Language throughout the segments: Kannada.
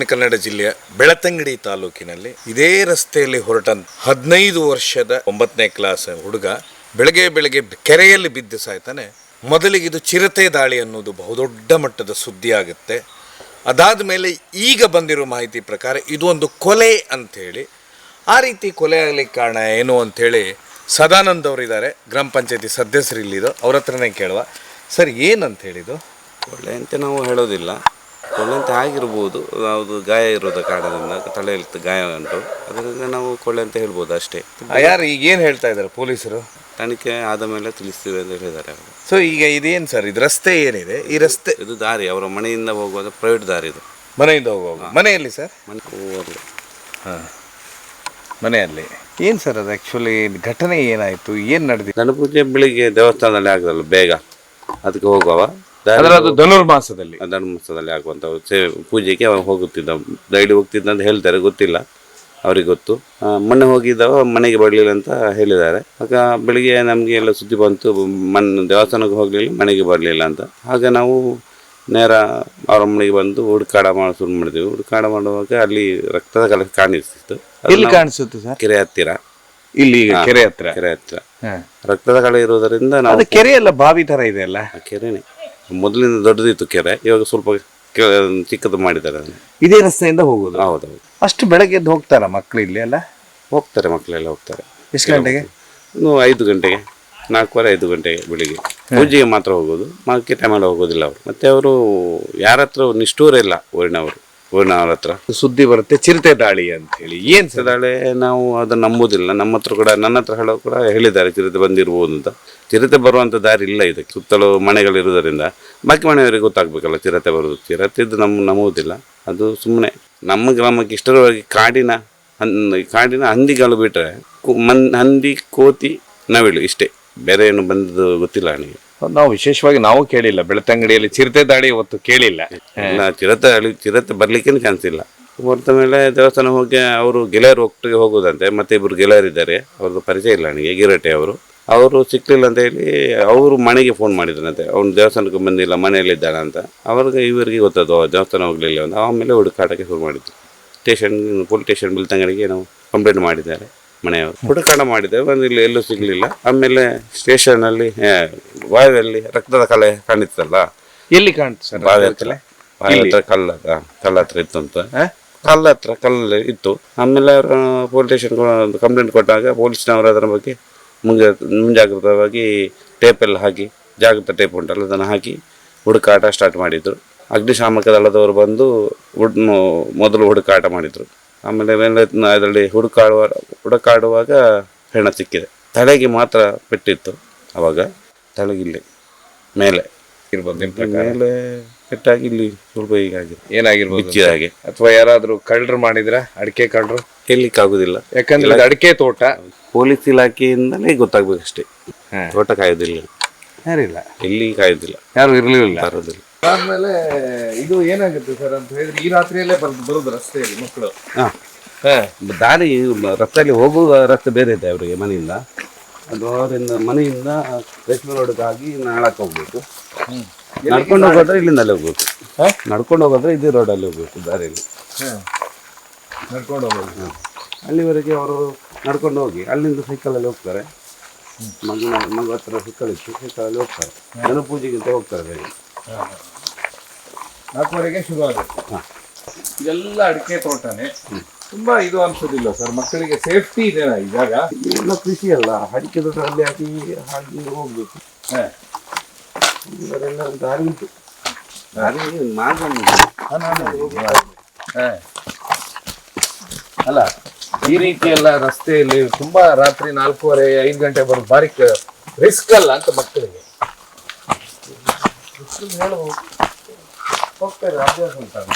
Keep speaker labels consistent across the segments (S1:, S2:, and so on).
S1: ಕನ್ನಡ ಜಿಲ್ಲೆಯ ಬೆಳತಂಗಡಿ ತಾಲೂಕಿನಲ್ಲಿ ಇದೇ ರಸ್ತೆಯಲ್ಲಿ ಹೊರಟ 15 ವರ್ಷದ 9ನೇ ಕ್ಲಾಸ್ ಹುಡುಗ ಬೆಳಗ್ಗೆ ಕೆರೆಯಲ್ಲಿ ಬಿದ್ದು ಸಾಯ್ತಾನೆ. ಮೊದಲಿಗೆ ಇದು ಚಿರತೆ ದಾಳಿ ಅನ್ನೋದು ಬಹುದೊಡ್ಡ ಮಟ್ಟದ ಸುದ್ದಿ ಆಗುತ್ತೆ. ಅದಾದ ಮೇಲೆ ಈಗ ಬಂದಿರೋ ಮಾಹಿತಿ ಪ್ರಕಾರ ಇದು ಒಂದು ಕೊಲೆ ಅಂಥೇಳಿ, ಆ ರೀತಿ ಕೊಲೆ ಆಗಲಿಕ್ಕೆ ಕಾರಣ ಏನು ಅಂಥೇಳಿ ಸದಾನಂದ್ ಅವರಿದ್ದಾರೆ, ಗ್ರಾಮ ಪಂಚಾಯತಿ ಸದಸ್ಯರು ಇಲ್ಲಿದ್ದು, ಅವ್ರ ಹತ್ರನೇ ಕೇಳುವ. ಸರ್, ಏನಂತ ಹೇಳಿದ್ದು?
S2: ಕೊಲೆ ಅಂತ ನಾವು ಹೇಳೋದಿಲ್ಲ, ಕೊಲೆ ಅಂತ ಆಗಿರ್ಬೋದು. ಯಾವುದು ಗಾಯ ಇರೋದ ಕಾರಣದಿಂದ ತಲೆಯಲ್ಲಿ ಗಾಯ ಉಂಟು, ಅದರಿಂದ ನಾವು ಕೊಲೆ ಅಂತ ಹೇಳ್ಬೋದು ಅಷ್ಟೇ.
S1: ಯಾರು ಈಗ ಏನು ಹೇಳ್ತಾ ಇದ್ದಾರೆ ಪೊಲೀಸರು?
S2: ತನಿಖೆ ಆದ ಮೇಲೆ ತಿಳಿಸ್ತೀವಿ ಅಂತ ಹೇಳಿದ್ದಾರೆ ಅವರು.
S1: ಸೊ ಈಗ ಇದೇನು ಸರ್, ಇದು ರಸ್ತೆ ಏನಿದೆ, ಈ ರಸ್ತೆ
S2: ಇದು ದಾರಿ ಅವರ ಮನೆಯಿಂದ ಹೋಗುವಾಗ ಪ್ರೈವೇಟ್ ದಾರಿ ಇದು.
S1: ಮನೆಯಿಂದ ಹೋಗುವಾಗ ಮನೆಯಲ್ಲಿ ಸರ್?
S2: ಮನೆ ಹೋಗುವಾಗಲೇ.
S1: ಹಾಂ, ಮನೆಯಲ್ಲಿ ಏನು ಸರ್ ಅದು ಆ್ಯಕ್ಚುಲಿ ಘಟನೆ ಏನಾಯಿತು, ಏನು ನಡೆದಿದೆ?
S2: ದನ ಪೂಜೆ ಬೆಳಿಗ್ಗೆ ದೇವಸ್ಥಾನದಲ್ಲಿ ಆಗದಲ್ಲ ಬೇಗ, ಅದಕ್ಕೆ ಹೋಗುವ
S1: ಅದು ಧನುರ್ಮಾಸದಲ್ಲಿ
S2: ಧನುರ್ಮಾಸದಲ್ಲಿ ಆಗುವಂಥ ಪೂಜೆಗೆ ಅವ ಹೋಗುತ್ತಿದ್ದ, ಡೈಲಿ ಹೋಗ್ತಿದ್ದ ಅಂತ ಹೇಳ್ತಾರೆ, ಗೊತ್ತಿಲ್ಲ ಅವ್ರಿಗೆ ಗೊತ್ತು. ಮೊನ್ನೆ ಹೋಗಿದ್ದವ ಮನೆಗೆ ಬರಲಿಲ್ಲ ಅಂತ ಹೇಳಿದ್ದಾರೆ. ಆಗ ಬೆಳಿಗ್ಗೆ ನಮಗೆ ಎಲ್ಲ ಸುದ್ದಿ ಬಂತು, ದೇವಸ್ಥಾನಕ್ಕೆ ಹೋಗಲಿಲ್ಲ, ಮನೆಗೆ ಬರಲಿಲ್ಲ ಅಂತ. ಆಗ ನಾವು ನೇರ ಅವರ ಮನೆಗೆ ಬಂದು ಹುಡುಕಾಡ ಶುರು ಮಾಡಿದೆವು. ಹುಡುಕಾಡ ಮಾಡುವಾಗ ಅಲ್ಲಿ ರಕ್ತದ ಕಲೆ ಕಾಣಿಸ್ತಿತ್ತು.
S1: ಎಲ್ಲಿ ಕಾಣಿಸುತ್ತೆ ಸರ್?
S2: ಕೆರೆ ಹತ್ತಿರ,
S1: ಇಲ್ಲಿ ಕೆರೆ ಹತ್ತಿರ
S2: ರಕ್ತದ ಕಲೆ ಇರೋದರಿಂದ ನಾವು.
S1: ಕೆರೆ ಎಲ್ಲ ಬಾವಿ ತರ ಇದೆ ಅಲ್ಲ?
S2: ಕೆರೆನೇ ಮೊದಲಿಂದ ದೊಡ್ಡದಿತ್ತು ಕೆರೆ, ಇವಾಗ ಸ್ವಲ್ಪ ಚಿಕ್ಕದು ಮಾಡಿದ್ದಾರೆ.
S1: ಇದೇ ರಸ್ತೆಯಿಂದ ಹೋಗೋದು?
S2: ಹೌದೌದು.
S1: ಅಷ್ಟು ಬೆಳಗ್ಗೆ ಎದ್ದು ಹೋಗ್ತಾರ ಮಕ್ಕಳು ಇಲ್ಲಿ ಎಲ್ಲ?
S2: ಹೋಗ್ತಾರೆ, ಮಕ್ಕಳೆಲ್ಲ ಹೋಗ್ತಾರೆ.
S1: ಎಷ್ಟು ಗಂಟೆಗೆ?
S2: 5 ಗಂಟೆಗೆ, 4:15 ಗಂಟೆಗೆ ಬೆಳಿಗ್ಗೆ ಪೂಜೆಗೆ ಮಾತ್ರ ಹೋಗೋದು, ಮಾರ್ಕೆಟ್ ಟೈಮಲ್ಲಿ ಹೋಗೋದಿಲ್ಲ ಅವರು. ಮತ್ತೆ ಅವರು ಯಾರ ಹತ್ರ ನಿಷ್ಠೂರ ಇಲ್ಲ, ಊರಿನವ್ರ ಹತ್ರ
S1: ಸುದ್ದಿ ಬರುತ್ತೆ ಚಿರತೆ ದಾಳಿ ಅಂತ ಹೇಳಿ. ಏನ್
S2: ದಾಳಿ ನಾವು ಅದನ್ನು ನಂಬೋದಿಲ್ಲ. ನಮ್ಮ ಹತ್ರ ಕೂಡ, ನನ್ನ ಹತ್ರ ಹೇಳೋ ಕೂಡ ಹೇಳಿದ್ದಾರೆ ಚಿರತೆ ಬಂದಿರ್ಬೋದು ಅಂತ. ಚಿರತೆ ಬರುವಂಥ ದಾರಿ ಇಲ್ಲ ಇದಕ್ಕೆ, ಸುತ್ತಲೂ ಮನೆಗಳಿರುವುದರಿಂದ ಬಾಕಿ ಮನೆಯವರಿಗೆ ಗೊತ್ತಾಗಬೇಕಲ್ಲ ಚಿರತೆ ಬರೋದು. ಚಿರತೆದ್ದು ನಂಬುವುದಿಲ್ಲ, ಅದು ಸುಮ್ಮನೆ. ನಮ್ಮ ಗ್ರಾಮಕ್ಕೆ ಇಷ್ಟರವರೆಗೆ ಕಾಡಿನ ಹಂದಿಗಳು ಬಿಟ್ಟರೆ ಹಂದಿ, ಕೋತಿ, ನವಿಲು ಇಷ್ಟೇ, ಬೇರೆ ಏನು ಬಂದದ್ದು ಗೊತ್ತಿಲ್ಲ ನನಗೆ.
S1: ನಾವು ವಿಶೇಷವಾಗಿ ನಾವು ಕೇಳಿಲ್ಲ, ಬೆಳತಂಗಡಿಯಲ್ಲಿ ಚಿರತೆ ದಾಳಿ ಇವತ್ತು ಕೇಳಿಲ್ಲ.
S2: ಚಿರತೆ ಬರ್ಲಿಕ್ಕೇನು ಚಾನ್ಸ್ ಇಲ್ಲ. ಹೊರತ ಮೇಲೆ ದೇವಸ್ಥಾನ ಹೋಗಿ ಅವರು ಗೆಳೆಯರು ಒಟ್ಟಿಗೆ ಹೋಗೋದಂತೆ. ಮತ್ತೆ ಇಬ್ಬರು ಗೆಳೆಯರಿದ್ದಾರೆ, ಅವ್ರದ್ದು ಪರಿಚಯ ಇಲ್ಲ ನನಗೆ, ಗಿರಟೆ ಅವರು ಸಿಕ್ಕಲಿಲ್ಲ ಅಂತ ಹೇಳಿ ಅವರು ಮನೆಗೆ ಫೋನ್ ಮಾಡಿದ್ರಂತೆ, ಅವ್ನು ದೇವಸ್ಥಾನಕ್ಕೆ ಬಂದಿಲ್ಲ, ಮನೆಯಲ್ಲಿದ್ದಾನೆ ಅಂತ. ಅವ್ರಿಗೆ ಇವರಿಗೆ ಗೊತ್ತದು ದೇವಸ್ಥಾನ ಹೋಗಲಿಲ್ಲ ಅಂತ. ಆಮೇಲೆ ಹುಡುಕಾಟಕ್ಕೆ ಶುರು ಮಾಡಿದ್ರು. ಪೊಲೀಸ್ ಸ್ಟೇಷನ್ ಬೆಳ್ತಂಗಡಿಗೆ ನಾವು ಕಂಪ್ಲೇಂಟ್ ಮಾಡಿದ್ದಾರೆ ಮನೆಯವರು. ಹುಡುಕಾಟ ಮಾಡಿದ್ದೇವೆ, ಒಂದು ಇಲ್ಲಿ ಎಲ್ಲೂ ಸಿಗಲಿಲ್ಲ. ಆಮೇಲೆ ಸ್ಟೇಷನಲ್ಲಿ ಬಾವಿಯಲ್ಲಿ ರಕ್ತದ ಕಲೆ ಕಾಣಿಸ್ತಲ್ಲ.
S1: ಎಲ್ಲಿ ಕಾಣ್ತು?
S2: ಬಾವಿ ಹತ್ರ ಕಲ್ಲ ಹತ್ರ ಇತ್ತು ಅಂತ, ಕಲ್ಲಲ್ಲಿ ಇತ್ತು. ಆಮೇಲೆ ಅವರು ಪೊಲೀಸ್ ಸ್ಟೇಷನ್ ಕಂಪ್ಲೇಂಟ್ ಕೊಟ್ಟಾಗ ಪೊಲೀಸ್ನವರು ಅದರ ಬಗ್ಗೆ ಮುಂಜಾಗ್ರತವಾಗಿ ಟೇಪೆಲ್ಲ ಹಾಕಿ, ಜಾಗೃತ ಟೇಪ್ ಉಂಟಲ್ಲ, ಅದನ್ನು ಹಾಕಿ ಹುಡುಕಾಟ ಸ್ಟಾರ್ಟ್ ಮಾಡಿದರು. ಅಗ್ನಿಶಾಮಕ ದಳದವರು ಬಂದು ಮೊದಲು ಹುಡುಕಾಟ ಮಾಡಿದರು. ಆಮೇಲೆ ಅದರಲ್ಲಿ ಹುಡುಕಾಡುವಾಗ ಹೆಣ ಸಿಕ್ಕಿದೆ. ತಲೆಗೆ ಮಾತ್ರ ಪೆಟ್ಟಿತ್ತು. ಅವಾಗ ತಲೆಗಿಲ್ಲಿ ಮೇಲೆ ಇರ್ಬೋದು, ಮೇಲೆ ಪೆಟ್ಟಾಗಿ ಇಲ್ಲಿ ಸ್ವಲ್ಪ ಹೀಗಾಗಿದೆ.
S1: ಏನಾಗಿರ್ಬೋದು,
S2: ಬಿಚ್ಚಿದ ಹಾಗೆ.
S1: ಅಥವಾ ಯಾರಾದ್ರೂ ಕಳ್ಳರು ಮಾಡಿದ್ರ? ಅಡಿಕೆ ಕಳ್ಳರು?
S2: ಹೇಳಲಿಕ್ಕಾಗುದಿಲ್ಲ,
S1: ಯಾಕಂದ್ರೆ ಅಡಿಕೆ ತೋಟ.
S2: ಪೊಲೀಸ್ ಇಲಾಖೆಯಿಂದಲೇ ಗೊತ್ತಾಗ್ಬೇಕಷ್ಟೇ. ತೋಟ ಕಾಯೋದಿಲ್ಲ,
S1: ಯಾರಿಲ್ಲ,
S2: ಎಲ್ಲಿ ಕಾಯೋದಿಲ್ಲ,
S1: ಯಾರು ಇರ್ಲಿಲ್ಲ,
S2: ಬರೋದಿಲ್ಲ.
S1: ಆದ್ಮೇಲೆ ಇದು ಏನಾಗುತ್ತೆ ಸರ್ ಅಂತ ಹೇಳಿದ್ರೆ, ಈ ರಾತ್ರಿಯಲ್ಲೇ ಬರೋದು ರಸ್ತೆಯಲ್ಲಿ ಮಕ್ಕಳು.
S2: ದಾರಿ ರಸ್ತೆಯಲ್ಲಿ ಹೋಗುವ ರಸ್ತೆ ಬೇರೆ ಇದೆ ಅವರಿಗೆ ಮನೆಯಿಂದ. ಅದು ಅವರಿಂದ ಮನೆಯಿಂದ ರೇಷ್ಮೆ ರೋಡ್ಗಾಗಿ ನಾಳಕ್ಕೆ ಹೋಗ್ಬೇಕು. ನಡ್ಕೊಂಡು ಹೋಗೋದ್ರೆ ಇಲ್ಲಿಂದಲೇ ಹೋಗ್ಬೇಕು. ನಡ್ಕೊಂಡು ಹೋಗೋದ್ರೆ ಇದೇ ರೋಡಲ್ಲಿ ಹೋಗ್ಬೇಕು, ದಾರಿಯಲ್ಲಿ
S1: ನಡ್ಕೊಂಡು ಹೋಗೋದು.
S2: ಅಲ್ಲಿವರೆಗೆ ಅವರು ನಡ್ಕೊಂಡು ಹೋಗಿ ಅಲ್ಲಿಂದ ಸೈಕಲಲ್ಲಿ ಹೋಗ್ತಾರೆ. ಮಗು ಹತ್ರ ಸೈಕಲ್ ಇತ್ತು, ಸೈಕಲಲ್ಲಿ ಹೋಗ್ತಾರೆ. ಜನ ಪೂಜೆಗಿಂತ ಹೋಗ್ತಾರೆ ಬೇಗ.
S1: 4:00 ಶುರು ಆಗುತ್ತೆ. ಇದೆಲ್ಲ ಅಡಿಕೆ ತೋಟನೇ. ತುಂಬಾ ಇದು ಅನ್ಸೋದಿಲ್ಲ ಸರ್, ಮಕ್ಕಳಿಗೆ ಸೇಫ್ಟಿ ಇದೆಯಾ ಇವಾಗ?
S2: ಎಲ್ಲ ಕೃಷಿ ಅಲ್ಲ, ಅಡಿಕೆ ತೋಟದಲ್ಲಿ ಹಾಕಿ ಹೋಗ್ಬೇಕು. ಇವರೆಲ್ಲ ದಾರಿ ಉಂಟು, ದಾರಿ ಮಾರ್ಗ
S1: ಅಲ್ಲ. ಈ ರೀತಿ ಎಲ್ಲ ರಸ್ತೆಯಲ್ಲಿ ತುಂಬಾ ರಾತ್ರಿ 4:30-5 ಗಂಟೆ ಬರೋದು ಭಾರಿ ರಿಸ್ಕ್ ಅಲ್ಲ ಅಂತ ಮಕ್ಕಳಿಗೆ ಹೋಗ್ತಾರೆ, ಅಭ್ಯಾಸ ಉಂಟಲ್ಲ.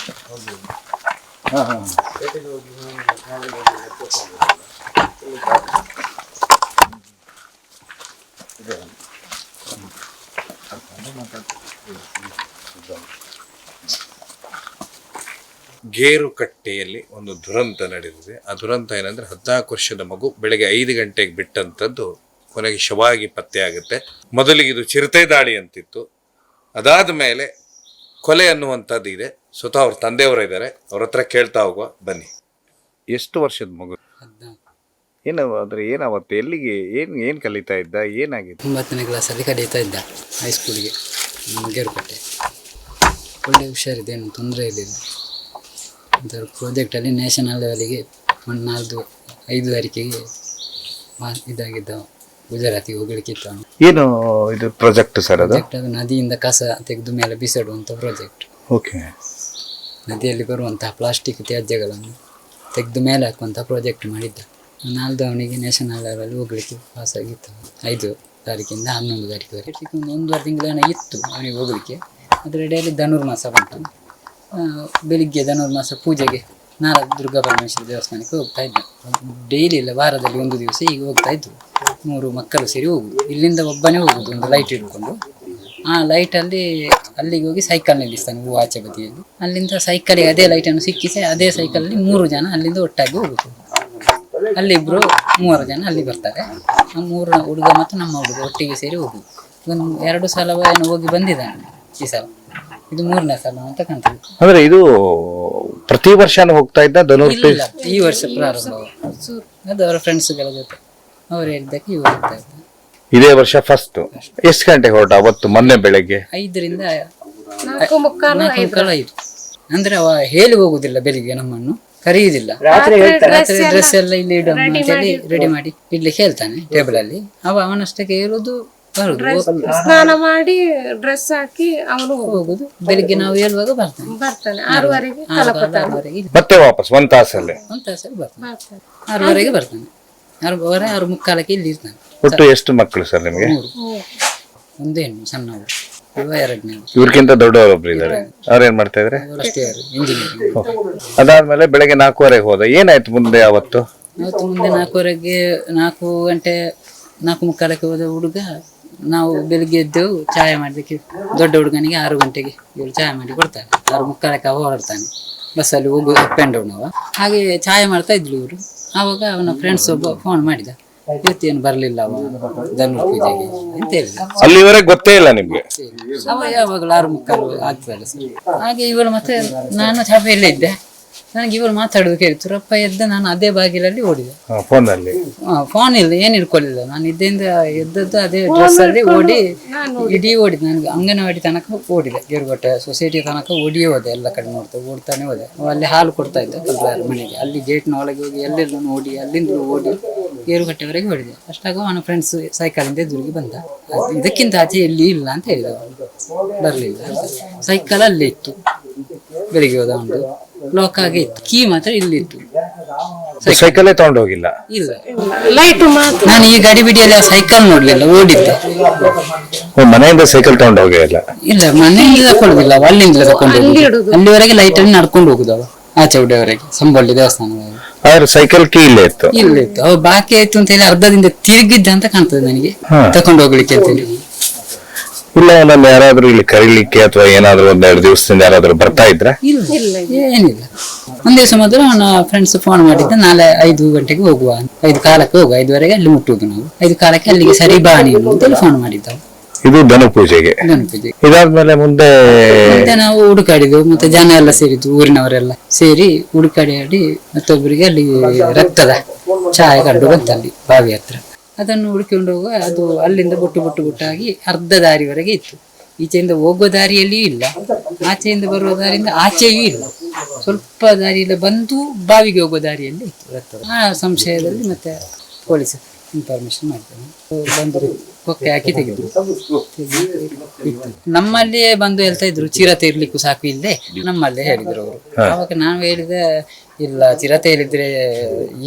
S1: ಗೇರುಕಟ್ಟೆಯಲ್ಲಿ ಒಂದು ದುರಂತ ನಡೆದಿದೆ. ಆ ದುರಂತ ಏನಂದ್ರೆ, 14 ವರ್ಷದ ಮಗು ಬೆಳಗ್ಗೆ 5 ಗಂಟೆಗೆ ಬಿಟ್ಟಂಥದ್ದು ಕೊನೆಗೆ ಶವವಾಗಿ ಪತ್ತೆ ಆಗುತ್ತೆ. ಮೊದಲಿಗೆ ಇದು ಚಿರತೆ ದಾಳಿ ಅಂತಿತ್ತು. ಅದಾದ ಮೇಲೆ ಕೊಲೆ ಅನ್ನುವಂಥದ್ದು ಇದೆ. ಸ್ವತಃ ಅವ್ರ ತಂದೆಯವರು ಇದ್ದಾರೆ, ಅವ್ರ ಹತ್ರ ಕೇಳ್ತಾ ಹೋಗುವ ಬನ್ನಿ. ಎಷ್ಟು ವರ್ಷದ ಮಗು? ಏನು ಅಂದರೆ ಏನು ಅವತ್ತು ಎಲ್ಲಿಗೆ ಏನು ಕಲಿತಾ ಇದ್ದ, ಏನಾಗಿದೆ?
S3: 9ನೇ ಕ್ಲಾಸಲ್ಲಿ ಕಲಿತಾ ಇದ್ದ ಹೈಸ್ಕೂಲಿಗೆ, ನಮ್ಮ ಗೇರುಕಟ್ಟೆ. ಒಳ್ಳೆ ಹುಷಾರಿದೆ, ಏನು ತೊಂದರೆ ಇರಲಿಲ್ಲ. ಒಂಥರ ಪ್ರಾಜೆಕ್ಟಲ್ಲಿ ನ್ಯಾಷನಲ್ ಲೆವೆಲಿಗೆ 5 ತಾರೀಕಿಗೆ ಇದಾಗಿದ್ದ, ಗುಜರಾತಿಗೆ ಹೋಗ್ಲಿಕ್ಕಿತ್ತು ಅವನು.
S1: ಏನು ಇದು ಪ್ರಾಜೆಕ್ಟ್ ಸರ್? ಅದು
S3: ನದಿಯಿಂದ ಕಸ ತೆಗೆದು ಮೇಲೆ ಬಿಸಾಡುವಂಥ ಪ್ರಾಜೆಕ್ಟ್.
S1: ಓಕೆ.
S3: ನದಿಯಲ್ಲಿ ಬರುವಂತಹ ಪ್ಲಾಸ್ಟಿಕ್ ತ್ಯಾಜ್ಯಗಳನ್ನು ತೆಗೆದು ಮೇಲೆ ಹಾಕುವಂಥ ಪ್ರಾಜೆಕ್ಟ್ ಮಾಡಿದ್ದ. ನಾಲ್ದು ಅವನಿಗೆ ನ್ಯಾಷನಲ್ ಲೆವೆಲ್ ಹೋಗ್ಲಿಕ್ಕೆ ಪಾಸ್ ಆಗಿತ್ತು. 5 ತಾರೀಕಿಂದ 11 ತಾರೀಕುವರೆಗೆ ಒಂದು 1.5 ತಿಂಗಳೇನೋ ಇತ್ತು ಅವನಿಗೆ ಹೋಗ್ಲಿಕ್ಕೆ. ಅದರ ಇಡೆಯಲ್ಲಿ ಧನುರ್ಮಾಸ ಬಂತು. ಬೆಳಿಗ್ಗೆ ಧನುರ್ಮಾಸ ಪೂಜೆಗೆ ದುರ್ಗಾ ಪರಮೇಶ್ವರಿ ದೇವಸ್ಥಾನಕ್ಕೆ ಹೋಗ್ತಾ ಇದ್ದ. ಡೈಲಿ ಇಲ್ಲ, ವಾರದಲ್ಲಿ 1 ದಿವಸ ಈಗ ಹೋಗ್ತಾ ಇದ್ದರು. 3 ಮಕ್ಕಳು ಸೇರಿ ಹೋಗುದು. ಇಲ್ಲಿಂದ ಒಬ್ಬನೇ ಹೋಗುದು, ಒಂದು ಲೈಟ್ ಇಟ್ಕೊಂಡು. ಆ ಲೈಟಲ್ಲಿ ಅಲ್ಲಿಗೆ ಹೋಗಿ ಸೈಕಲ್ ನಿಲ್ಲಿಸ್ತಾನೆ ಹೂವು ಆಚೆ ಬದಿಯಲ್ಲಿ. ಅಲ್ಲಿಂದ ಸೈಕಲಿಗೆ ಅದೇ ಲೈಟನ್ನು ಸಿಕ್ಕಿಸಿ ಅದೇ ಸೈಕಲಲ್ಲಿ 3 ಜನ ಅಲ್ಲಿಂದ ಒಟ್ಟಾಗಿ ಹೋಗುದು. ಅಲ್ಲಿ 3 ಜನ ಅಲ್ಲಿ ಬರ್ತಾರೆ. ನಮ್ಮ 3 ಹುಡುಗ ಮತ್ತು ನಮ್ಮ ಹುಡುಗ ಒಟ್ಟಿಗೆ ಸೇರಿ ಹೋಗುದು. ಒಂದು 2 ಸಲ ಏನೋ ಹೋಗಿ ಬಂದಿದ್ದಾನೆ ಈ ಸಲ. ಇದು 3ನೇ ಸಲ ಅಂತ ಕಾಣ್ತದೆ.
S1: ಅಂದ್ರೆ ಇದು ಪ್ರತಿ ವರ್ಷನೂ ಹೋಗ್ತಾ ಇದ್ದ ಧನುರ್?
S3: ಇಲ್ಲ, ಈ ವರ್ಷ ಪ್ರಾರಂಭ. ಅದು ಅವರ ಫ್ರೆಂಡ್ಸ್ಗಳ ಜೊತೆ ಅವ್ರು ಹೇಳಿದ್ದಕ್ಕೆ ಇವರು ಹೋಗ್ತಾ ಇದ್ದ.
S1: ಇದೇ ವರ್ಷ ಫಸ್ಟ್. ಎಷ್ಟು ಗಂಟೆಗೆ ಹೊರಟ ಅವತ್ತು? ಮೊನ್ನೆ ಬೆಳಗ್ಗೆ
S3: 5ರಿಂದ 4:45. ಅಂದ್ರೆ ಅವ ಹೇಳಿ ಹೋಗುದಿಲ್ಲ, ಬೆಳಿಗ್ಗೆ ನಮ್ಮನ್ನು ಕರೆಯುವುದಿಲ್ಲ. ರಾತ್ರಿ ಡ್ರೆಸ್ ಎಲ್ಲ ಇಲ್ಲಿ ಇಡು ಅಂತೇಳಿ ರೆಡಿ ಮಾಡಿ ಇಡ್ಲಿಕ್ಕೆ ಹೇಳ್ತಾನೆ ಟೇಬಲ್ ಅಲ್ಲಿ. ಅವನಷ್ಟಕ್ಕೆ ಇರುವುದು,
S4: ಸ್ನಾನ ಮಾಡಿ ಡ್ರೆಸ್ ಹಾಕಿ ಅವನು
S3: ಹೋಗುದು. ಬೆಳಿಗ್ಗೆ ನಾವು ಹೇಳುವಾಗ ಬರ್ತಾನೆ
S4: 6:30ಗೆ.
S3: 6:30
S1: ಮತ್ತೆ ವಾಪಸ್ 1 ತಾಸಲ್ಲಿ
S3: ಬರ್ತಾನೆ. 6:30ಗೆ ಬರ್ತಾನೆ. 6:45ಕ್ಕೆ ಇಲ್ಲಿ ಇರ್ತಾನೆ.
S1: ಒಟ್ಟು ಎಷ್ಟು ಮಕ್ಕಳು ಸರ್ ನಿಮಗೆ?
S3: 3. ಒಂದು ಹೆಣ್ಣು ಸಣ್ಣವರು, ಇವ 2ನೇ.
S1: ಇವ್ರಿಗಿಂತ ದೊಡ್ಡವರೊಬ್ರು ಇದ್ದಾರೆ. ಅವ್ರೇನ್ ಮಾಡ್ತಾ ಇದ್ರೆ?
S3: ಅವರಷ್ಟೇ ಇಂಜಿನಿಯರಿಂಗ್.
S1: ಅದಾದ್ಮೇಲೆ ಬೆಳಗ್ಗೆ 4:15 ಹೋದ. ಏನಾಯ್ತು ಮುಂದೆ ಅವತ್ತು?
S3: ಮುಂದೆ 4:15ಗೆ 4 ಗಂಟೆ 4:45ಕ್ಕೆ ಹೋದ ಹುಡುಗ. ನಾವು ಬೆಳಿಗ್ಗೆ ಎದ್ದೆವು ಚಾಯ ಮಾಡಲಿಕ್ಕೆ. ದೊಡ್ಡ ಹುಡುಗನಿಗೆ 6 ಗಂಟೆಗೆ ಇವರು ಚಾಯ ಮಾಡಿ ಕೊಡ್ತಾರೆ. 6:45ಕ್ಕೆ ಹೊರಡ್ತಾನೆ. ಬಸ್ಸಲ್ಲಿ ಹೋಗು ಅಪ್ ಆ್ಯಂಡ್ ಡೌನ್ ಅವ. ಹಾಗೆ ಚಾಯ ಮಾಡ್ತಾ ಇದ್ರು ಇವರು. ಆವಾಗ ಅವನ ಫ್ರೆಂಡ್ಸ್ ಒಬ್ಬ ಫೋನ್ ಮಾಡಿದ, ಇವತ್ತೇನು ಬರಲಿಲ್ಲ ಅವ ಧನುರ್ ಪೂಜೆಗೆ ಅಂತ ಹೇಳಿದ.
S1: ಅಲ್ಲಿವರೆಗೆ ಗೊತ್ತೇ ಇಲ್ಲ ನಿಮ್ಗೆ?
S3: ಅವ ಯಾವಾಗಲೂ 6:45 ಆಗ್ತದಲ್ಲ ಸರ್. ಹಾಗೆ ಇವಳು ಮತ್ತೆ ನಾನು ಸಭೆಯಲ್ಲೇ ಇದ್ದೆ. ನನಗೆ ಇವರು ಮಾತಾಡೋದು ಕೇಳಿತು. ರಪ್ಪ ಎದ್ದ, ನಾನು ಅದೇ ಬಾಗಿಲಲ್ಲಿ ಓಡಿದೆ.
S1: ಫೋನಲ್ಲಿ
S3: ಫೋನ್ ಇಲ್ಲ, ಏನು ಇಟ್ಕೊಳ್ಳಿಲ್ಲ. ನಾನು ಇದ್ದಿಂದ ಎದ್ದದ್ದು ಅದೇ ಡ್ರೆಸ್ ಅಲ್ಲಿ ಓಡಿ ಇಡೀ ಓಡಿದೆ. ನನಗೆ ಅಂಗನವಾಡಿ ತನಕ ಓಡಿದೆ, ಗೇರುಕಟ್ಟೆ ಸೊಸೈಟಿ ತನಕ ಓಡಿಯೇ ಹೋದೆ. ಎಲ್ಲ ಕಡೆ ಓಡ್ತಾನೆ ಹೋದೆ. ಅಲ್ಲಿ ಹಾಲು ಕೊಡ್ತಾ ಇದ್ದೆ ಕಲ್ಲಾರ ಮನೆಗೆ. ಅಲ್ಲಿ ಗೇಟ್ನ ಒಳಗೆ ಹೋಗಿ ಎಲ್ಲೆಲ್ಲ ಓಡಿ ಅಲ್ಲಿಂದ ಓಡಿ ಗೇರುಕಟ್ಟೆವರೆಗೆ ಹೊಡಿದೆ. ಅಷ್ಟಾಗ ಅವನ ಫ್ರೆಂಡ್ಸ್ ಸೈಕಲಿಂದ ಎದುರಿಗೆ ಬಂದ. ಇದಕ್ಕಿಂತ ಆಚೆ ಎಲ್ಲಿ ಇಲ್ಲ ಅಂತ ಹೇಳಿದ. ಬರಲಿಲ್ಲ. ಸೈಕಲ್ ಅಲ್ಲೇ ಇತ್ತು. ಬೆಳಿಗ್ಗೆ ಹೋದ ಒಂದು ಲಾಕ್ ಆಗಿ ಇತ್ತು. ಕೀ ಮಾತ್ರ ಇಲ್ಲಿತ್ತು.
S1: ಸೈಕಲ್ಲೇ ತಗೊಂಡು ಹೋಗಿಲ್ಲ?
S3: ಇಲ್ಲ,
S4: ಲೈಟ್ ಮಾತ್ರ.
S3: ನಾನು ಈ ಗಡಿ ಬಿಡಿಯಲ್ಲಿ ಆ ಸೈಕಲ್ ನೋಡ್ಲಿಲ್ಲ, ಓಡಿದ್ದೆ.
S1: ಮನೆಯಿಂದ ಸೈಕಲ್ ತಗೊಂಡು ಹೋಗಿಲ್ಲ?
S3: ಇಲ್ಲ, ಮನೆಯಿಂದ ತಕೊಳ್ಳುದಿಲ್ಲ, ಅಲ್ಲಿಂದ ತಕೊಂಡು ಅಲ್ಲಿವರೆಗೆ ಲೈಟ್ ಅಲ್ಲಿ ನಡ್ಕೊಂಡು ಹೋಗುದು ಅವ ಆಚೆ ಉಡೆಯವರೆಗೆ, ಸಂಬಳ್ಳಿ ದೇವಸ್ಥಾನವರೆಗೆ.
S1: ಆದ್ರೆ ಸೈಕಲ್ ಕೀ ಇಲ್ಲೇ ಇತ್ತು?
S3: ಇಲ್ಲ ಇತ್ತು. ಅವ ಬಾಕಿ ಆಯ್ತು ಅಂತ ಹೇಳಿ ಅರ್ಧದಿಂದ ತಿರುಗಿದ್ದ ಅಂತ ಕಾಣ್ತದೆ ನನಗೆ, ತಕೊಂಡು ಹೋಗ್ಲಿಕ್ಕೆ ಅಂತ ಹೇಳಿ.
S1: ಇಲ್ಲ, ನನ್ನ ಯಾರಾದ್ರೂ ಇಲ್ಲಿ ಕರೀಲಿಕ್ಕೆ ಅಥವಾ ಏನಾದ್ರು 1-2 ದಿವಸದಿಂದ ಯಾರಾದ್ರೂ ಬರ್ತಾ ಇದ್ರ?
S3: ಇಲ್ಲ, ಏನಿಲ್ಲ. ಒಂದ್ ದಿವಸ ಮೊದಲು ಅವನ ಫ್ರೆಂಡ್ಸ್ ಫೋನ್ ಮಾಡಿದ್ದ, ನಾಳೆ 5 ಗಂಟೆಗೆ ಹೋಗುವ, 5 ಕಾಲಕ್ಕೆ ಹೋಗುವ, 5:15ಗೆ ಅಲ್ಲಿ ಮುಟ್ಟುವುದು ನಾವು, 5 ಕಾಲಕ್ಕೆ ಅಲ್ಲಿಗೆ ಸರಿ ಬಾ ನೀನು ಅಂತ ಫೋನ್ ಮಾಡಿದ್ದ.
S1: ಇದು ಧನು ಪೂಜೆಗೆ. ಇದಾದ್ಮೇಲೆ ಮುಂದೆ
S3: ನಾವು ಹುಡುಕಾಡಿದ್ವು. ಮತ್ತೆ ಜನ ಎಲ್ಲ ಸೇರಿದ್ವು, ಊರಿನವರೆಲ್ಲ ಸೇರಿ ಹುಡುಕಾಡಿ ಮತ್ತೊಬ್ಬರಿಗೆ ಅಲ್ಲಿ ರಕ್ತದ ಛಾಯೆ ಕಂಡು ಬಂತಲ್ಲಿ ಬಾವಿ ಹತ್ರ. ಅದನ್ನು ಹುಡುಕಿಕೊಂಡು ಹೋಗುವ. ಅದು ಅಲ್ಲಿಂದ ಬೊಟ್ಟಾಗಿ ಅರ್ಧ ದಾರಿವರೆಗೆ ಇತ್ತು. ಈಚೆಯಿಂದ ಹೋಗೋ ದಾರಿಯಲ್ಲಿಯೂ ಇಲ್ಲ, ಆಚೆಯಿಂದ ಬರುವ ದಾರಿಯಿಂದ ಆಚೆಯೂ ಇಲ್ಲ. ಸ್ವಲ್ಪ ದಾರಿಯಿಂದ ಬಂದು ಬಾವಿಗೆ ಹೋಗೋ ದಾರಿಯಲ್ಲಿ ಇತ್ತು. ಆ ಸಂಶಯದಲ್ಲಿ ಮತ್ತೆ ಪೊಲೀಸ್ ಇನ್ಫಾರ್ಮೇಶನ್ ಮಾಡ್ತೇನೆ. ಬಂದು ಕೊಕ್ಕೆ ಹಾಕಿ ತೆಗೆದು ನಮ್ಮಲ್ಲಿಯೇ ಬಂದು ಹೇಳ್ತಾ ಇದ್ರು, ಚಿರತೆ ಇರ್ಲಿಕ್ಕೂ ಸಾಕು ಇಲ್ಲದೆ, ನಮ್ಮಲ್ಲೇ ಹೇಳಿದ್ರು ಅವರು. ಆವಾಗ ನಾವು ಹೇಳಿದೆ, ಇಲ್ಲ, ಚಿರತೆ ಹೇಳಿದ್ರೆ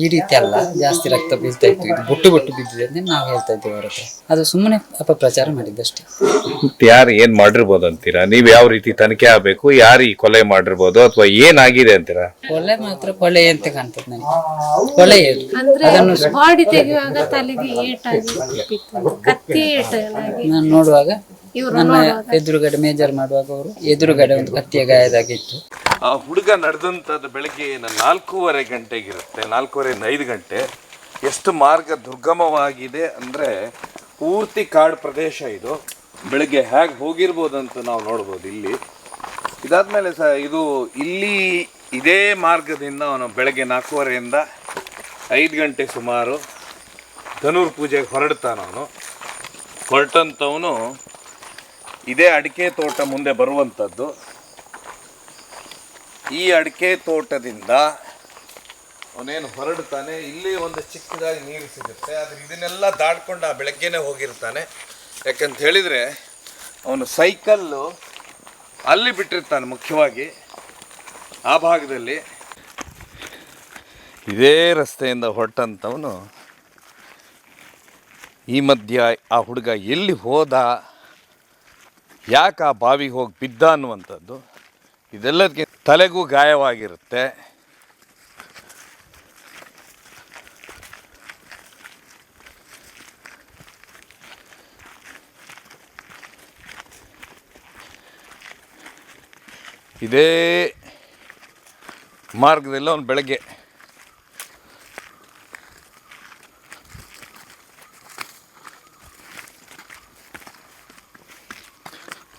S3: ಈ ರೀತಿ ಅಲ್ಲ, ಜಾಸ್ತಿ ರಕ್ತ ಬೀಳ್ತಾ ಇತ್ತು, ಇದು ಬೊಟ್ಟು ಬಿದ್ದಿದೆ ಅಂತ ನಾವು ಹೇಳ್ತಾ ಇದ್ದೇವೆ ಅವ್ರ ಹತ್ರ. ಅದು ಸುಮ್ಮನೆ ಅಪಪ್ರಚಾರ ಮಾಡಿದ್ದಷ್ಟೇ.
S1: ಯಾರು ಏನ್ ಮಾಡಿರ್ಬೋದು ಅಂತೀರಾ? ನೀವ್ ಯಾವ ರೀತಿ ತನಿಖೆ ಆಗ್ಬೇಕು? ಯಾರು ಈ ಕೊಲೆ ಮಾಡಿರ್ಬೋದು ಅಥವಾ ಏನಾಗಿದೆ ಅಂತೀರಾ?
S3: ಕೊಲೆ ಮಾತ್ರ ಕೊಲೆ ಅಂತ ಕಾಣ್ತದೆ ನನಗೆ. ಕೊಲೆ
S4: ಅದನ್ನು ಬಾಡಿ ತೆಗೆಯುವಾಗ ತಲೆಗೆ ಏಟಾಗಿ ಕತ್ತಿ ಏಟಾಗಿ
S3: ನಾನು ನೋಡುವಾಗ, ನನ್ನ ಎದುರುಗಡೆ ಮೇಜರ್ ಮಾಡುವಾಗ ಅವರು ಎದುರುಗಡೆ ಒಂದು ಕತ್ತಿಯ ಗಾಯದಾಗಿತ್ತು.
S1: ಆ ಹುಡುಗ ನಡೆದಂಥದ್ದು ಬೆಳಗ್ಗೆ 4:15 ಗಂಟೆಗಿರುತ್ತೆ, 4:15 5 ಗಂಟೆ. ಎಷ್ಟು ಮಾರ್ಗ ದುರ್ಗಮವಾಗಿದೆ ಅಂದರೆ ಪೂರ್ತಿ ಕಾಡು ಪ್ರದೇಶ ಇದು. ಬೆಳಗ್ಗೆ ಹೇಗೆ ಹೋಗಿರ್ಬೋದಂತ ನಾವು ನೋಡ್ಬೋದು. ಇಲ್ಲಿ ಇದಾದ್ಮೇಲೆ ಇದು ಇಲ್ಲಿ ಇದೇ ಮಾರ್ಗದಿಂದ ಅವನು ಬೆಳಗ್ಗೆ 4:15ರಿಂದ 5 ಗಂಟೆ ಸುಮಾರು ಧನುರ್ ಪೂಜೆಗೆ ಹೊರಡ್ತಾನವನು. ಹೊರಟಂಥವನು ಇದೇ ಅಡಿಕೆ ತೋಟ ಮುಂದೆ ಬರುವಂಥದ್ದು. ಈ ಅಡಿಕೆ ತೋಟದಿಂದ ಅವನೇನು ಹೊರಡ್ತಾನೆ, ಇಲ್ಲಿ ಒಂದು ಚಿಕ್ಕದಾಗಿ ನೀರು ಸಿಗುತ್ತೆ. ಆದರೆ ಇದನ್ನೆಲ್ಲ ದಾಟ್ಕೊಂಡು ಆ ಬೆಳಗ್ಗೆನೇ ಹೋಗಿರ್ತಾನೆ. ಯಾಕಂತ ಹೇಳಿದರೆ ಅವನು ಸೈಕಲ್ಲು ಅಲ್ಲಿ ಬಿಟ್ಟಿರ್ತಾನೆ, ಮುಖ್ಯವಾಗಿ ಆ ಭಾಗದಲ್ಲಿ. ಇದೇ ರಸ್ತೆಯಿಂದ ಹೊರಟಂಥವನು ಈ ಮಧ್ಯ ಆ ಹುಡುಗ ಎಲ್ಲಿ ಹೋದ, ಯಾಕೆ ಆ ಬಾವಿಗೆ ಹೋಗಿ ಬಿದ್ದ ಅನ್ನುವಂಥದ್ದು, ಇದೆಲ್ಲದಕ್ಕೆ ತಲೆಗೂ ಗಾಯವಾಗಿರುತ್ತೆ. ಇದೇ ಮಾರ್ಗದಲ್ಲಿ ಅವನು ಬೆಳಗ್ಗೆ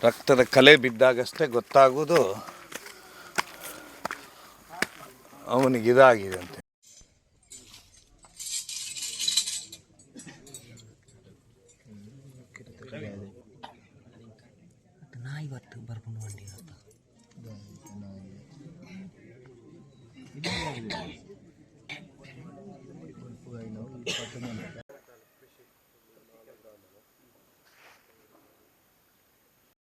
S1: ರಕ್ತದ ಕಲೆ ಬಿದ್ದಾಗಷ್ಟೇ ಗೊತ್ತಾಗೋದು ಅವನಿಗಿದಾಗಿದೆ ಅಂತೆ.
S5: ನಾಯಿ ಬತ್ತು ಬರ್ಕೊಂಡು ಬಂಡಿ